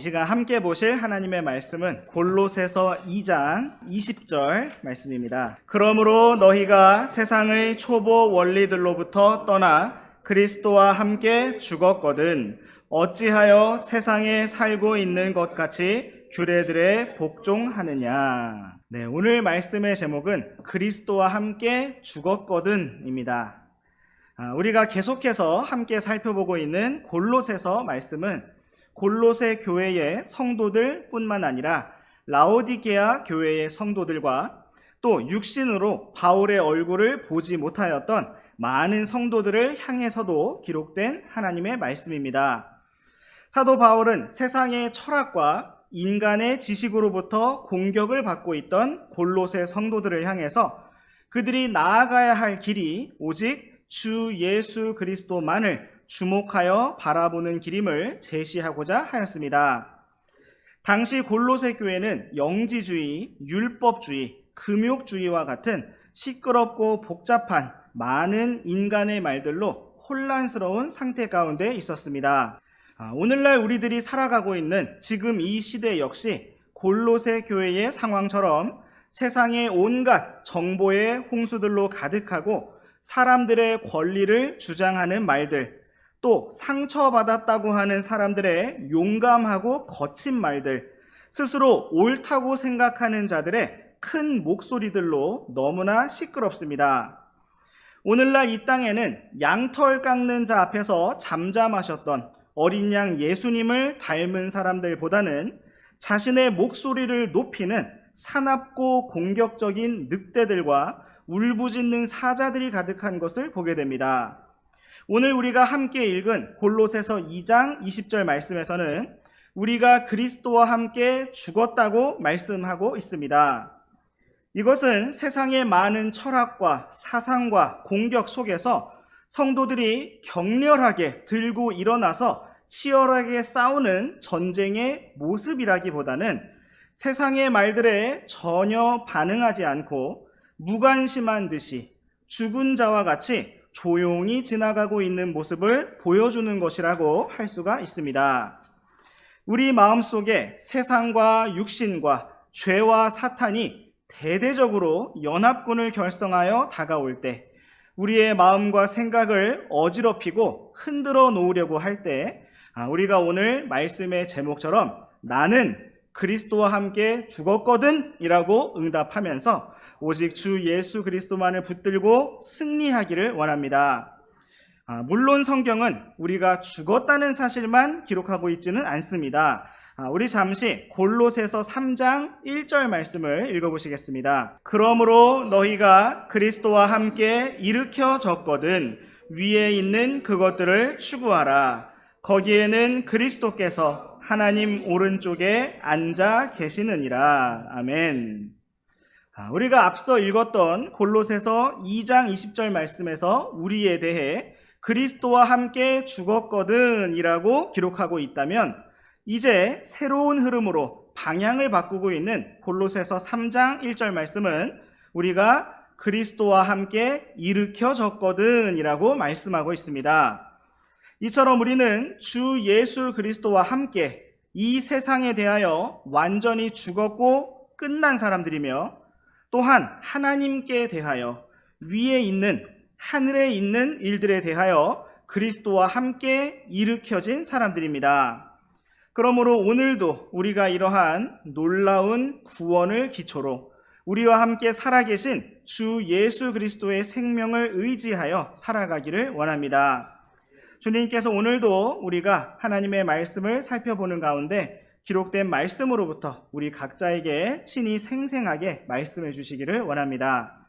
이 시간 함께 보실 하나님의 말씀은 골로새서 2장 20절 말씀입니다. 그러므로 너희가 세상의 초보 원리들로부터 떠나 그리스도와 함께 죽었거든 어찌하여 세상에 살고 있는 것 같이 규례들에 복종하느냐. 네, 오늘 말씀의 제목은 그리스도와 함께 죽었거든입니다. 우리가 계속해서 함께 살펴보고 있는 골로새서 말씀은 골로새 교회의 성도들 뿐만 아니라 라오디게아 교회의 성도들과 또 육신으로 바울의 얼굴을 보지 못하였던 많은 성도들을 향해서도 기록된 하나님의 말씀입니다. 사도 바울은 세상의 철학과 인간의 지식으로부터 공격을 받고 있던 골로새 성도들을 향해서 그들이 나아가야 할 길이 오직 주 예수 그리스도만을 주목하여 바라보는 길임을 제시하고자 하였습니다. 당시 골로새 교회는 영지주의, 율법주의, 금욕주의와 같은 시끄럽고 복잡한 많은 인간의 말들로 혼란스러운 상태 가운데 있었습니다. 오늘날 우리들이 살아가고 있는 지금 이 시대 역시 골로새 교회의 상황처럼 세상의 온갖 정보의 홍수들로 가득하고 사람들의 권리를 주장하는 말들, 또 상처받았다고 하는 사람들의 용감하고 거친 말들, 스스로 옳다고 생각하는 자들의 큰 목소리들로 너무나 시끄럽습니다. 오늘날 이 땅에는 양털 깎는 자 앞에서 잠잠하셨던 어린 양 예수님을 닮은 사람들보다는 자신의 목소리를 높이는 사납고 공격적인 늑대들과 울부짖는 사자들이 가득한 것을 보게 됩니다. 오늘 우리가 함께 읽은 골로새서 2장 20절 말씀에서는 우리가 그리스도와 함께 죽었다고 말씀하고 있습니다. 이것은 세상의 많은 철학과 사상과 공격 속에서 성도들이 격렬하게 들고 일어나서 치열하게 싸우는 전쟁의 모습이라기보다는 세상의 말들에 전혀 반응하지 않고 무관심한 듯이 죽은 자와 같이 조용히 지나가고 있는 모습을 보여주는 것이라고 할 수가 있습니다. 우리 마음속에 세상과 육신과 죄와 사탄이 대대적으로 연합군을 결성하여 다가올 때 우리의 마음과 생각을 어지럽히고 흔들어 놓으려고 할 때 우리가 오늘 말씀의 제목처럼 나는 그리스도와 함께 죽었거든 이라고 응답하면서 오직 주 예수 그리스도만을 붙들고 승리하기를 원합니다. 물론 성경은 우리가 죽었다는 사실만 기록하고 있지는 않습니다. 우리 잠시 골로새서 3장 1절 말씀을 읽어보시겠습니다. 그러므로 너희가 그리스도와 함께 일으켜졌거든 위에 있는 그것들을 추구하라. 거기에는 그리스도께서 하나님 오른쪽에 앉아 계시느니라. 아멘. 우리가 앞서 읽었던 골로새서 2장 20절 말씀에서 우리에 대해 그리스도와 함께 죽었거든 이라고 기록하고 있다면 이제 새로운 흐름으로 방향을 바꾸고 있는 골로새서 3장 1절 말씀은 우리가 그리스도와 함께 일으켜졌거든 이라고 말씀하고 있습니다. 이처럼 우리는 주 예수 그리스도와 함께 이 세상에 대하여 완전히 죽었고 끝난 사람들이며 또한 하나님께 대하여 위에 있는 하늘에 있는 일들에 대하여 그리스도와 함께 일으켜진 사람들입니다. 그러므로 오늘도 우리가 이러한 놀라운 구원을 기초로 우리와 함께 살아계신 주 예수 그리스도의 생명을 의지하여 살아가기를 원합니다. 주님께서 오늘도 우리가 하나님의 말씀을 살펴보는 가운데 기록된 말씀으로부터 우리 각자에게 친히 생생하게 말씀해 주시기를 원합니다.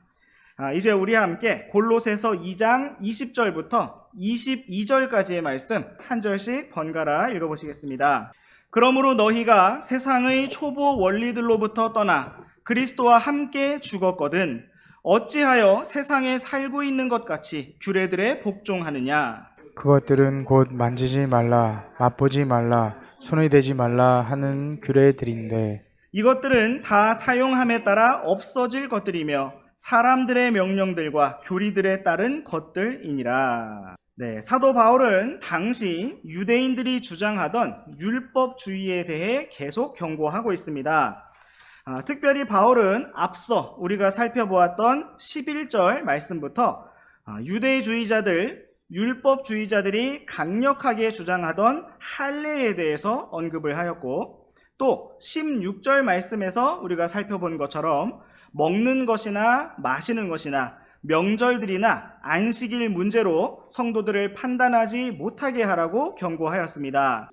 이제 우리 함께 골로새서 2장 20절부터 22절까지의 말씀 한 절씩 번갈아 읽어보시겠습니다. 그러므로 너희가 세상의 초보 원리들로부터 떠나 그리스도와 함께 죽었거든 어찌하여 세상에 살고 있는 것 같이 규례들에 복종하느냐. 그것들은 곧 만지지 말라, 맛보지 말라, 손이 대지 말라 하는 규례들인데 이것들은 다 사용함에 따라 없어질 것들이며 사람들의 명령들과 교리들에 따른 것들이니라. 네, 사도 바울은 당시 유대인들이 주장하던 율법주의에 대해 계속 경고하고 있습니다. 특별히 바울은 앞서 우리가 살펴보았던 11절 말씀부터 율법주의자들이 강력하게 주장하던 할례에 대해서 언급을 하였고, 또 16절 말씀에서 우리가 살펴본 것처럼 먹는 것이나 마시는 것이나 명절들이나 안식일 문제로 성도들을 판단하지 못하게 하라고 경고하였습니다.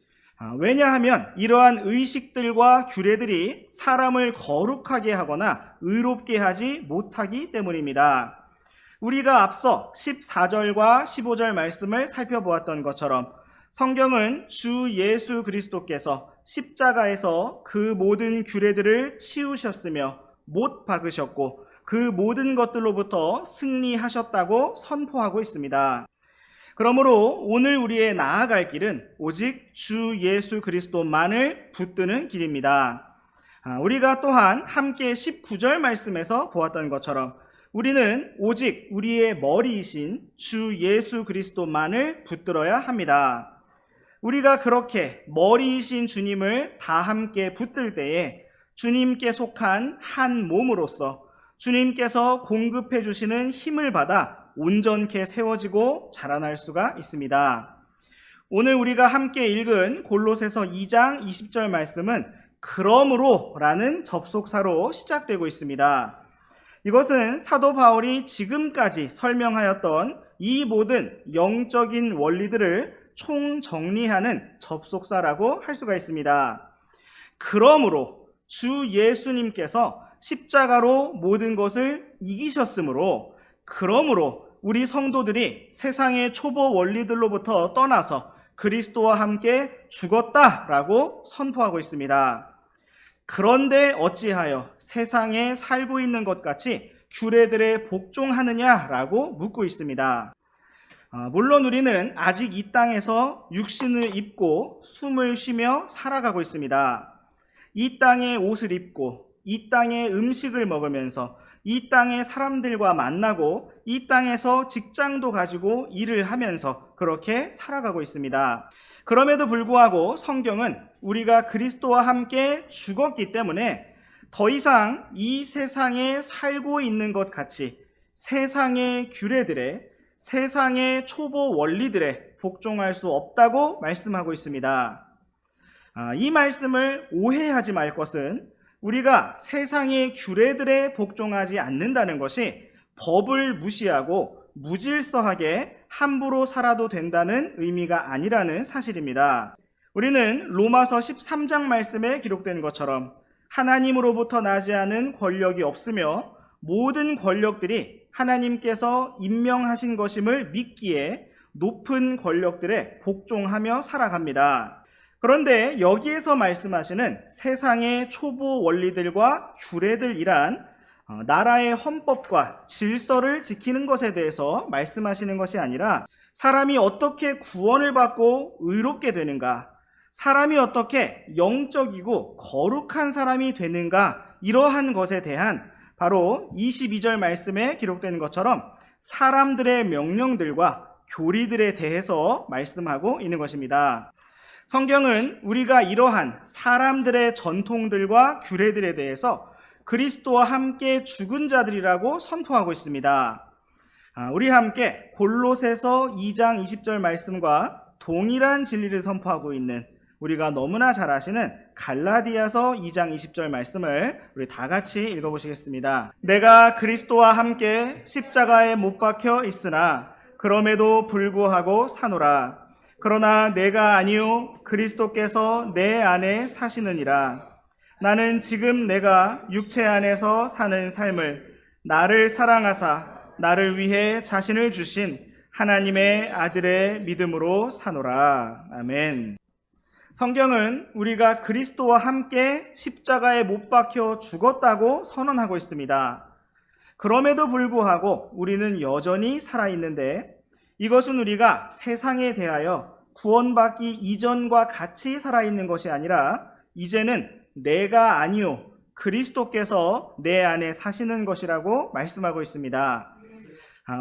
왜냐하면 이러한 의식들과 규례들이 사람을 거룩하게 하거나 의롭게 하지 못하기 때문입니다. 우리가 앞서 14절과 15절 말씀을 살펴보았던 것처럼 성경은 주 예수 그리스도께서 십자가에서 그 모든 규례들을 치우셨으며 못 박으셨고 그 모든 것들로부터 승리하셨다고 선포하고 있습니다. 그러므로 오늘 우리의 나아갈 길은 오직 주 예수 그리스도만을 붙드는 길입니다. 우리가 또한 함께 19절 말씀에서 보았던 것처럼 우리는 오직 우리의 머리이신 주 예수 그리스도만을 붙들어야 합니다. 우리가 그렇게 머리이신 주님을 다 함께 붙들 때에 주님께 속한 한 몸으로서 주님께서 공급해 주시는 힘을 받아 온전케 세워지고 자라날 수가 있습니다. 오늘 우리가 함께 읽은 골로새서 2장 20절 말씀은 그러므로 라는 접속사로 시작되고 있습니다. 이것은 사도 바울이 지금까지 설명하였던 이 모든 영적인 원리들을 총정리하는 접속사라고 할 수가 있습니다. 그러므로 주 예수님께서 십자가로 모든 것을 이기셨으므로, 그러므로 우리 성도들이 세상의 초보 원리들로부터 떠나서 그리스도와 함께 죽었다라고 선포하고 있습니다. 그런데 어찌하여 세상에 살고 있는 것 같이 규례들에 복종하느냐라고 묻고 있습니다. 물론 우리는 아직 이 땅에서 육신을 입고 숨을 쉬며 살아가고 있습니다. 이 땅의 옷을 입고 이 땅의 음식을 먹으면서 이 땅의 사람들과 만나고 이 땅에서 직장도 가지고 일을 하면서 그렇게 살아가고 있습니다. 그럼에도 불구하고 성경은 우리가 그리스도와 함께 죽었기 때문에 더 이상 이 세상에 살고 있는 것 같이 세상의 규례들에, 세상의 초보 원리들에 복종할 수 없다고 말씀하고 있습니다. 이 말씀을 오해하지 말 것은 우리가 세상의 규례들에 복종하지 않는다는 것이 법을 무시하고 무질서하게 함부로 살아도 된다는 의미가 아니라는 사실입니다. 우리는 로마서 13장 말씀에 기록된 것처럼 하나님으로부터 나지 않은 권력이 없으며 모든 권력들이 하나님께서 임명하신 것임을 믿기에 높은 권력들에 복종하며 살아갑니다. 그런데 여기에서 말씀하시는 세상의 초보 원리들과 규례들이란 나라의 헌법과 질서를 지키는 것에 대해서 말씀하시는 것이 아니라 사람이 어떻게 구원을 받고 의롭게 되는가, 사람이 어떻게 영적이고 거룩한 사람이 되는가, 이러한 것에 대한 바로 22절 말씀에 기록된 것처럼 사람들의 명령들과 교리들에 대해서 말씀하고 있는 것입니다. 성경은 우리가 이러한 사람들의 전통들과 규례들에 대해서 그리스도와 함께 죽은 자들이라고 선포하고 있습니다. 우리 함께 골로새서 2장 20절 말씀과 동일한 진리를 선포하고 있는 우리가 너무나 잘 아시는 갈라디아서 2장 20절 말씀을 우리 다 같이 읽어보시겠습니다. 내가 그리스도와 함께 십자가에 못 박혀 있으나 그럼에도 불구하고 사노라. 그러나 내가 아니요 그리스도께서 내 안에 사시느니라. 나는 지금 내가 육체 안에서 사는 삶을 나를 사랑하사 나를 위해 자신을 주신 하나님의 아들의 믿음으로 사노라. 아멘. 성경은 우리가 그리스도와 함께 십자가에 못 박혀 죽었다고 선언하고 있습니다. 그럼에도 불구하고 우리는 여전히 살아있는데 이것은 우리가 세상에 대하여 구원받기 이전과 같이 살아있는 것이 아니라 이제는 내가 아니요 그리스도께서 내 안에 사시는 것이라고 말씀하고 있습니다.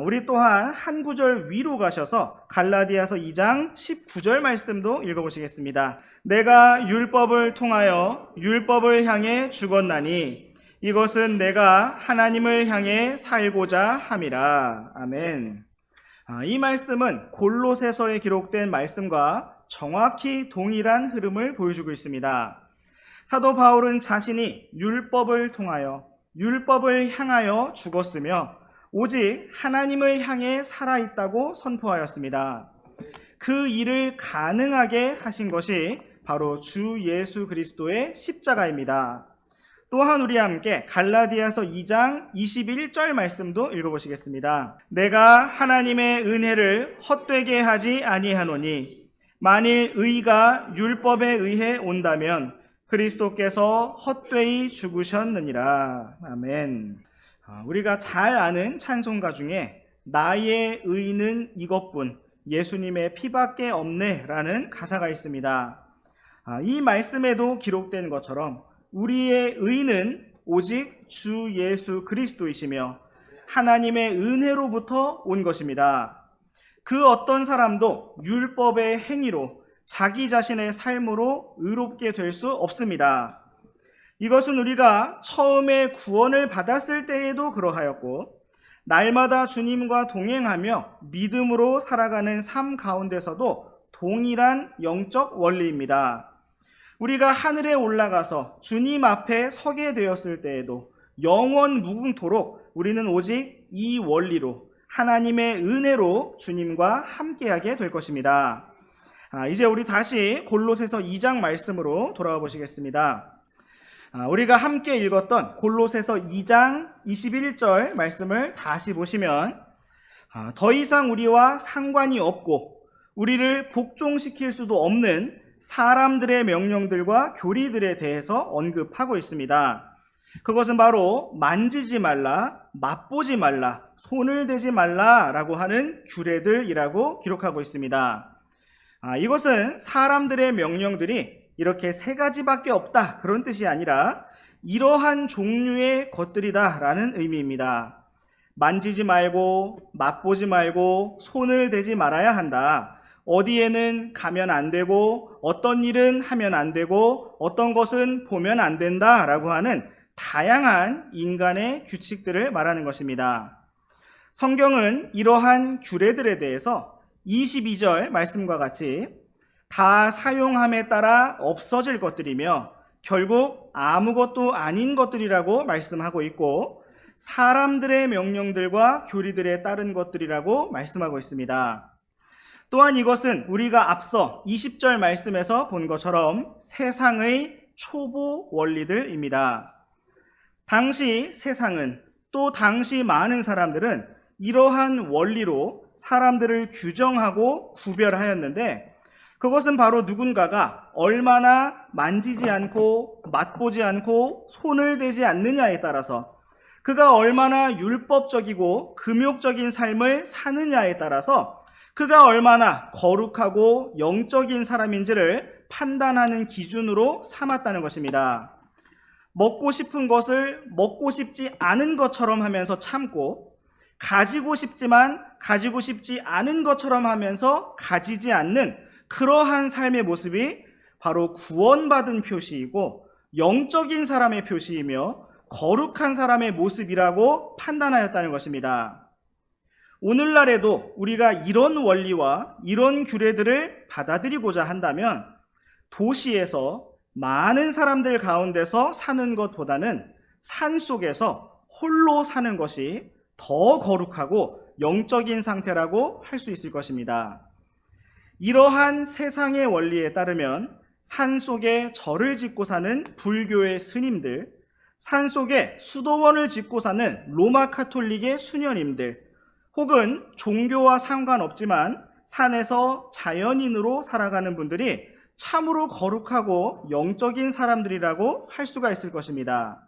우리 또한 한 구절 위로 가셔서 갈라디아서 2장 19절 말씀도 읽어보시겠습니다. 내가 율법을 통하여 율법을 향해 죽었나니 이것은 내가 하나님을 향해 살고자 함이라. 아멘. 이 말씀은 골로새서에 기록된 말씀과 정확히 동일한 흐름을 보여주고 있습니다. 사도 바울은 자신이 율법을 통하여 율법을 향하여 죽었으며 오직 하나님을 향해 살아있다고 선포하였습니다. 그 일을 가능하게 하신 것이 바로 주 예수 그리스도의 십자가입니다. 또한 우리 함께 갈라디아서 2장 21절 말씀도 읽어보시겠습니다. 내가 하나님의 은혜를 헛되게 하지 아니하노니 만일 의가 율법에 의해 온다면 그리스도께서 헛되이 죽으셨느니라. 아멘. 우리가 잘 아는 찬송가 중에 나의 의는 이것뿐 예수님의 피밖에 없네 라는 가사가 있습니다. 이 말씀에도 기록된 것처럼 우리의 의는 오직 주 예수 그리스도이시며 하나님의 은혜로부터 온 것입니다. 그 어떤 사람도 율법의 행위로 자기 자신의 삶으로 의롭게 될 수 없습니다. 이것은 우리가 처음에 구원을 받았을 때에도 그러하였고 날마다 주님과 동행하며 믿음으로 살아가는 삶 가운데서도 동일한 영적 원리입니다. 우리가 하늘에 올라가서 주님 앞에 서게 되었을 때에도 영원 무궁토록 우리는 오직 이 원리로 하나님의 은혜로 주님과 함께하게 될 것입니다. 이제 우리 다시 골로새서 2장 말씀으로 돌아와 보시겠습니다. 우리가 함께 읽었던 골로새서 2장 21절 말씀을 다시 보시면 더 이상 우리와 상관이 없고 우리를 복종시킬 수도 없는 사람들의 명령들과 교리들에 대해서 언급하고 있습니다. 그것은 바로 만지지 말라, 맛보지 말라, 손을 대지 말라라고 하는 규례들이라고 기록하고 있습니다. 이것은 사람들의 명령들이 이렇게 세 가지밖에 없다 그런 뜻이 아니라 이러한 종류의 것들이다라는 의미입니다. 만지지 말고 맛보지 말고 손을 대지 말아야 한다. 어디에는 가면 안 되고 어떤 일은 하면 안 되고 어떤 것은 보면 안 된다라고 하는 다양한 인간의 규칙들을 말하는 것입니다. 성경은 이러한 규례들에 대해서 22절 말씀과 같이 다 사용함에 따라 없어질 것들이며 결국 아무것도 아닌 것들이라고 말씀하고 있고 사람들의 명령들과 교리들에 따른 것들이라고 말씀하고 있습니다. 또한 이것은 우리가 앞서 20절 말씀에서 본 것처럼 세상의 초보 원리들입니다. 당시 세상은 또 당시 많은 사람들은 이러한 원리로 사람들을 규정하고 구별하였는데 그것은 바로 누군가가 얼마나 만지지 않고 맛보지 않고 손을 대지 않느냐에 따라서 그가 얼마나 율법적이고 금욕적인 삶을 사느냐에 따라서 그가 얼마나 거룩하고 영적인 사람인지를 판단하는 기준으로 삼았다는 것입니다. 먹고 싶은 것을 먹고 싶지 않은 것처럼 하면서 참고 가지고 싶지만 가지고 싶지 않은 것처럼 하면서 가지지 않는 그러한 삶의 모습이 바로 구원받은 표시이고 영적인 사람의 표시이며 거룩한 사람의 모습이라고 판단하였다는 것입니다. 오늘날에도 우리가 이런 원리와 이런 규례들을 받아들이고자 한다면 도시에서 많은 사람들 가운데서 사는 것보다는 산속에서 홀로 사는 것이 더 거룩하고 영적인 상태라고 할 수 있을 것입니다. 이러한 세상의 원리에 따르면 산속에 절을 짓고 사는 불교의 스님들, 산속에 수도원을 짓고 사는 로마 카톨릭의 수녀님들, 혹은 종교와 상관없지만 산에서 자연인으로 살아가는 분들이 참으로 거룩하고 영적인 사람들이라고 할 수가 있을 것입니다.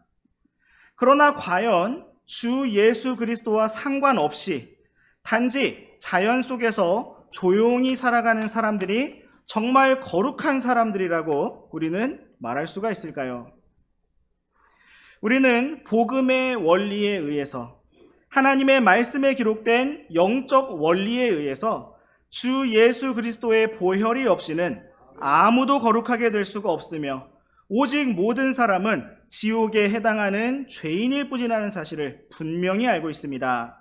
그러나 과연 주 예수 그리스도와 상관없이 단지 자연 속에서 조용히 살아가는 사람들이 정말 거룩한 사람들이라고 우리는 말할 수가 있을까요? 우리는 복음의 원리에 의해서 하나님의 말씀에 기록된 영적 원리에 의해서 주 예수 그리스도의 보혈이 없이는 아무도 거룩하게 될 수가 없으며 오직 모든 사람은 지옥에 해당하는 죄인일 뿐이라는 사실을 분명히 알고 있습니다.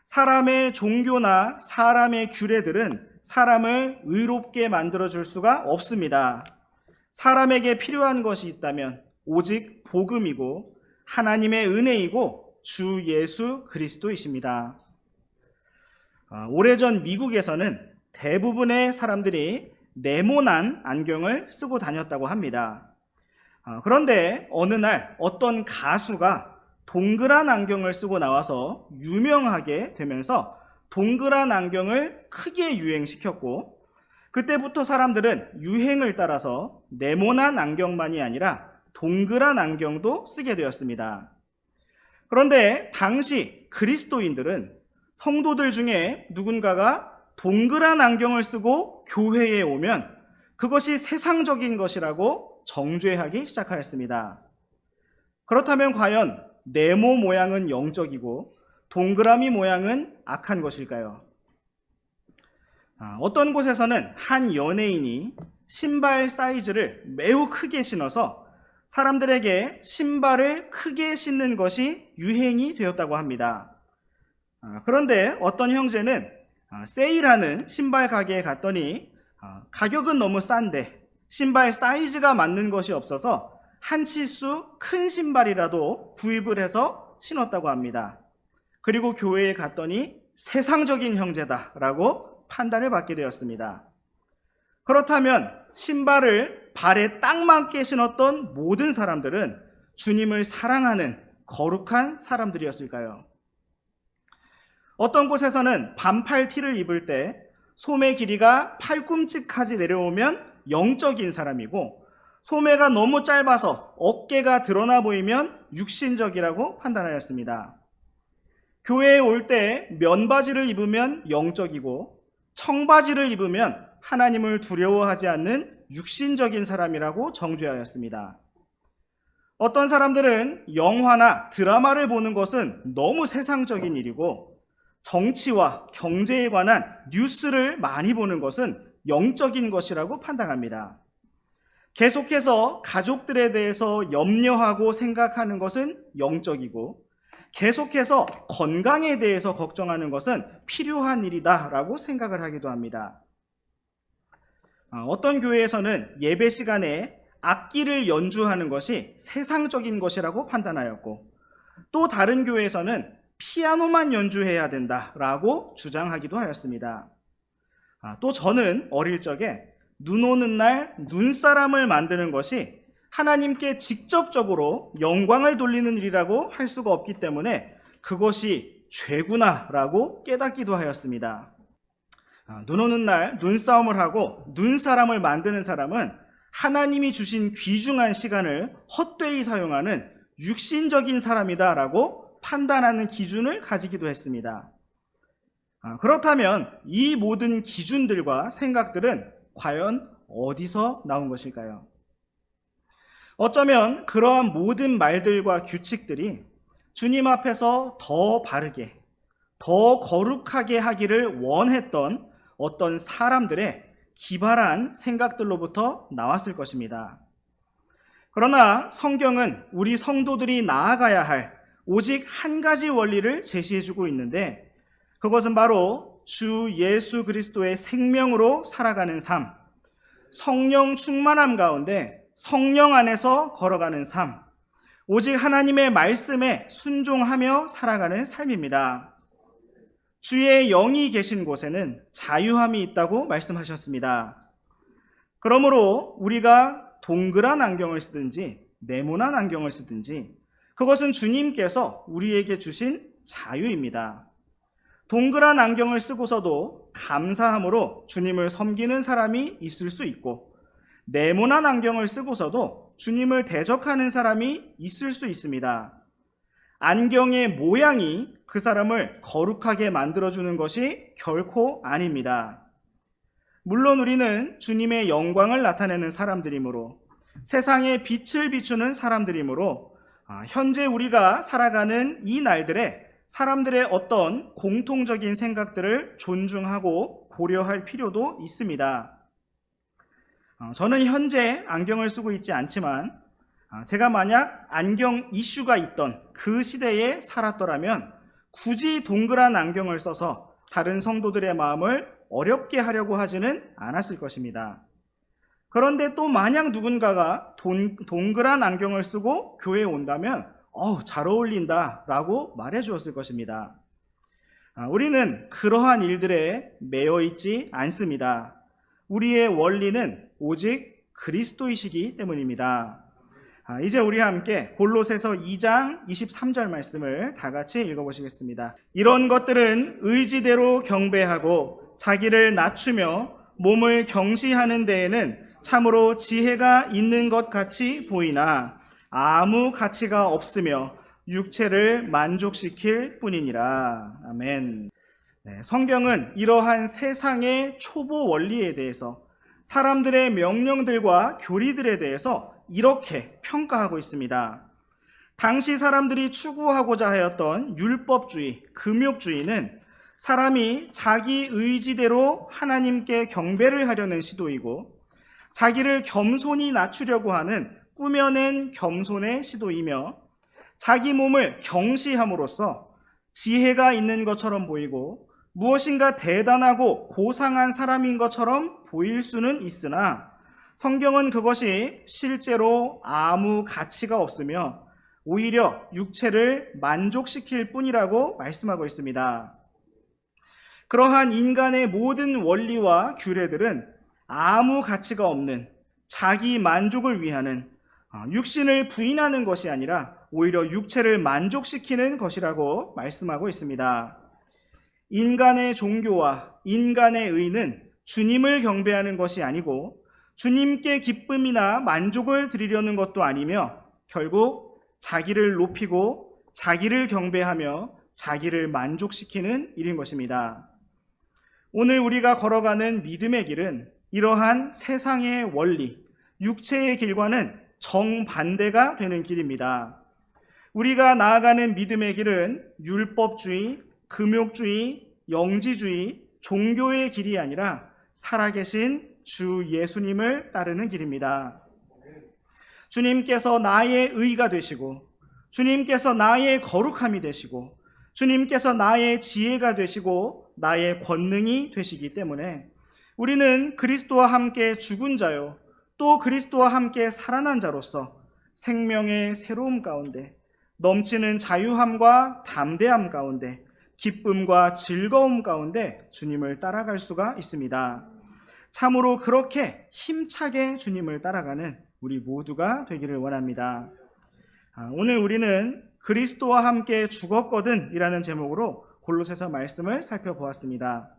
사람의 종교나 사람의 규례들은 사람을 의롭게 만들어줄 수가 없습니다. 사람에게 필요한 것이 있다면 오직 복음이고 하나님의 은혜이고 주 예수 그리스도이십니다. 오래전 미국에서는 대부분의 사람들이 네모난 안경을 쓰고 다녔다고 합니다. 그런데 어느 날 어떤 가수가 동그란 안경을 쓰고 나와서 유명하게 되면서 동그란 안경을 크게 유행시켰고, 그때부터 사람들은 유행을 따라서 네모난 안경만이 아니라 동그란 안경도 쓰게 되었습니다. 그런데 당시 그리스도인들은 성도들 중에 누군가가 동그란 안경을 쓰고 교회에 오면 그것이 세상적인 것이라고 정죄하기 시작하였습니다. 그렇다면 과연 네모 모양은 영적이고 동그라미 모양은 악한 것일까요? 어떤 곳에서는 한 연예인이 신발 사이즈를 매우 크게 신어서 사람들에게 신발을 크게 신는 것이 유행이 되었다고 합니다. 그런데 어떤 형제는 세일하는 신발 가게에 갔더니 가격은 너무 싼데 신발 사이즈가 맞는 것이 없어서 한 치수 큰 신발이라도 구입을 해서 신었다고 합니다. 그리고 교회에 갔더니 세상적인 형제다라고 판단을 받게 되었습니다. 그렇다면 신발을 발에 딱 맞게 신었던 모든 사람들은 주님을 사랑하는 거룩한 사람들이었을까요? 어떤 곳에서는 반팔 티를 입을 때 소매 길이가 팔꿈치까지 내려오면 영적인 사람이고, 소매가 너무 짧아서 어깨가 드러나 보이면 육신적이라고 판단하였습니다. 교회에 올 때 면바지를 입으면 영적이고 청바지를 입으면 하나님을 두려워하지 않는 육신적인 사람이라고 정죄하였습니다. 어떤 사람들은 영화나 드라마를 보는 것은 너무 세상적인 일이고, 정치와 경제에 관한 뉴스를 많이 보는 것은 영적인 것이라고 판단합니다. 계속해서 가족들에 대해서 염려하고 생각하는 것은 영적이고, 계속해서 건강에 대해서 걱정하는 것은 필요한 일이다라고 생각을 하기도 합니다. 어떤 교회에서는 예배 시간에 악기를 연주하는 것이 세상적인 것이라고 판단하였고, 또 다른 교회에서는 피아노만 연주해야 된다라고 주장하기도 하였습니다. 또 저는 어릴 적에 눈 오는 날 눈사람을 만드는 것이 하나님께 직접적으로 영광을 돌리는 일이라고 할 수가 없기 때문에 그것이 죄구나라고 깨닫기도 하였습니다. 눈 오는 날 눈싸움을 하고 눈사람을 만드는 사람은 하나님이 주신 귀중한 시간을 헛되이 사용하는 육신적인 사람이다라고 판단하는 기준을 가지기도 했습니다. 그렇다면 이 모든 기준들과 생각들은 과연 어디서 나온 것일까요? 어쩌면 그러한 모든 말들과 규칙들이 주님 앞에서 더 바르게, 더 거룩하게 하기를 원했던 어떤 사람들의 기발한 생각들로부터 나왔을 것입니다. 그러나 성경은 우리 성도들이 나아가야 할 오직 한 가지 원리를 제시해주고 있는데, 그것은 바로 주 예수 그리스도의 생명으로 살아가는 삶, 성령 충만함 가운데 성령 안에서 걸어가는 삶, 오직 하나님의 말씀에 순종하며 살아가는 삶입니다. 주의 영이 계신 곳에는 자유함이 있다고 말씀하셨습니다. 그러므로 우리가 동그란 안경을 쓰든지 네모난 안경을 쓰든지 그것은 주님께서 우리에게 주신 자유입니다. 동그란 안경을 쓰고서도 감사함으로 주님을 섬기는 사람이 있을 수 있고, 네모난 안경을 쓰고서도 주님을 대적하는 사람이 있을 수 있습니다. 안경의 모양이 그 사람을 거룩하게 만들어주는 것이 결코 아닙니다. 물론 우리는 주님의 영광을 나타내는 사람들이므로, 세상에 빛을 비추는 사람들이므로 현재 우리가 살아가는 이 날들에 사람들의 어떤 공통적인 생각들을 존중하고 고려할 필요도 있습니다. 저는 현재 안경을 쓰고 있지 않지만 제가 만약 안경 이슈가 있던 그 시대에 살았더라면 굳이 동그란 안경을 써서 다른 성도들의 마음을 어렵게 하려고 하지는 않았을 것입니다. 그런데 또 만약 누군가가 동그란 안경을 쓰고 교회에 온다면 잘 어울린다 라고 말해 주었을 것입니다. 우리는 그러한 일들에 매여 있지 않습니다. 우리의 원리는 오직 그리스도이시기 때문입니다. 이제 우리 함께 골로새서 2장 23절 말씀을 다 같이 읽어보시겠습니다. 이런 것들은 의지대로 경배하고 자기를 낮추며 몸을 경시하는 데에는 참으로 지혜가 있는 것 같이 보이나 아무 가치가 없으며 육체를 만족시킬 뿐이니라. 아멘. 성경은 이러한 세상의 초보 원리에 대해서 사람들의 명령들과 교리들에 대해서 이렇게 평가하고 있습니다. 당시 사람들이 추구하고자 하였던 율법주의, 금욕주의는 사람이 자기 의지대로 하나님께 경배를 하려는 시도이고 자기를 겸손히 낮추려고 하는 꾸며낸 겸손의 시도이며 자기 몸을 경시함으로써 지혜가 있는 것처럼 보이고 무엇인가 대단하고 고상한 사람인 것처럼 보일 수는 있으나 성경은 그것이 실제로 아무 가치가 없으며 오히려 육체를 만족시킬 뿐이라고 말씀하고 있습니다. 그러한 인간의 모든 원리와 규례들은 아무 가치가 없는 자기 만족을 위하는 육신을 부인하는 것이 아니라 오히려 육체를 만족시키는 것이라고 말씀하고 있습니다. 인간의 종교와 인간의 의는 주님을 경배하는 것이 아니고 주님께 기쁨이나 만족을 드리려는 것도 아니며 결국 자기를 높이고 자기를 경배하며 자기를 만족시키는 일인 것입니다. 오늘 우리가 걸어가는 믿음의 길은 이러한 세상의 원리, 육체의 길과는 정반대가 되는 길입니다. 우리가 나아가는 믿음의 길은 율법주의, 금욕주의, 영지주의, 종교의 길이 아니라 살아계신 주 예수님을 따르는 길입니다. 주님께서 나의 의가 되시고 주님께서 나의 거룩함이 되시고 주님께서 나의 지혜가 되시고 나의 권능이 되시기 때문에 우리는 그리스도와 함께 죽은 자요 또 그리스도와 함께 살아난 자로서 생명의 새로움 가운데 넘치는 자유함과 담대함 가운데 기쁨과 즐거움 가운데 주님을 따라갈 수가 있습니다. 참으로 그렇게 힘차게 주님을 따라가는 우리 모두가 되기를 원합니다. 오늘 우리는 그리스도와 함께 죽었거든 이라는 제목으로 골로새서 말씀을 살펴보았습니다.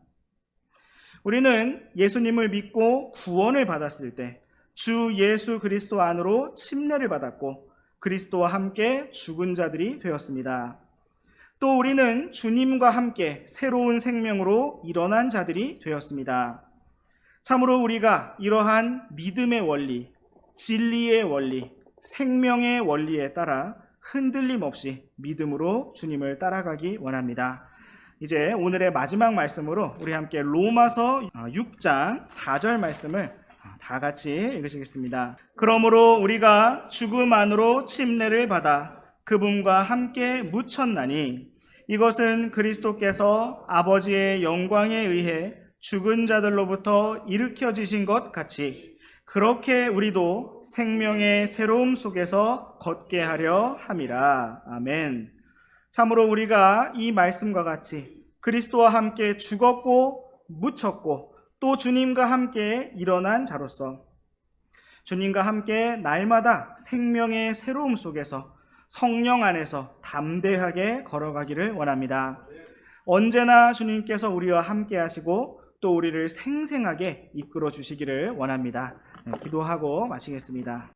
우리는 예수님을 믿고 구원을 받았을 때 주 예수 그리스도 안으로 침례를 받았고 그리스도와 함께 죽은 자들이 되었습니다. 또 우리는 주님과 함께 새로운 생명으로 일어난 자들이 되었습니다. 참으로 우리가 이러한 믿음의 원리, 진리의 원리, 생명의 원리에 따라 흔들림 없이 믿음으로 주님을 따라가기 원합니다. 이제 오늘의 마지막 말씀으로 우리 함께 로마서 6장 4절 말씀을 다 같이 읽으시겠습니다. 그러므로 우리가 죽음 안으로 침례를 받아 그분과 함께 묻혔나니 이것은 그리스도께서 아버지의 영광에 의해 죽은 자들로부터 일으켜지신 것 같이 그렇게 우리도 생명의 새로움 속에서 걷게 하려 함이라. 아멘. 참으로 우리가 이 말씀과 같이 그리스도와 함께 죽었고 묻혔고 또 주님과 함께 일어난 자로서 주님과 함께 날마다 생명의 새로움 속에서 성령 안에서 담대하게 걸어가기를 원합니다. 언제나 주님께서 우리와 함께 하시고 또 우리를 생생하게 이끌어 주시기를 원합니다. 기도하고 마치겠습니다.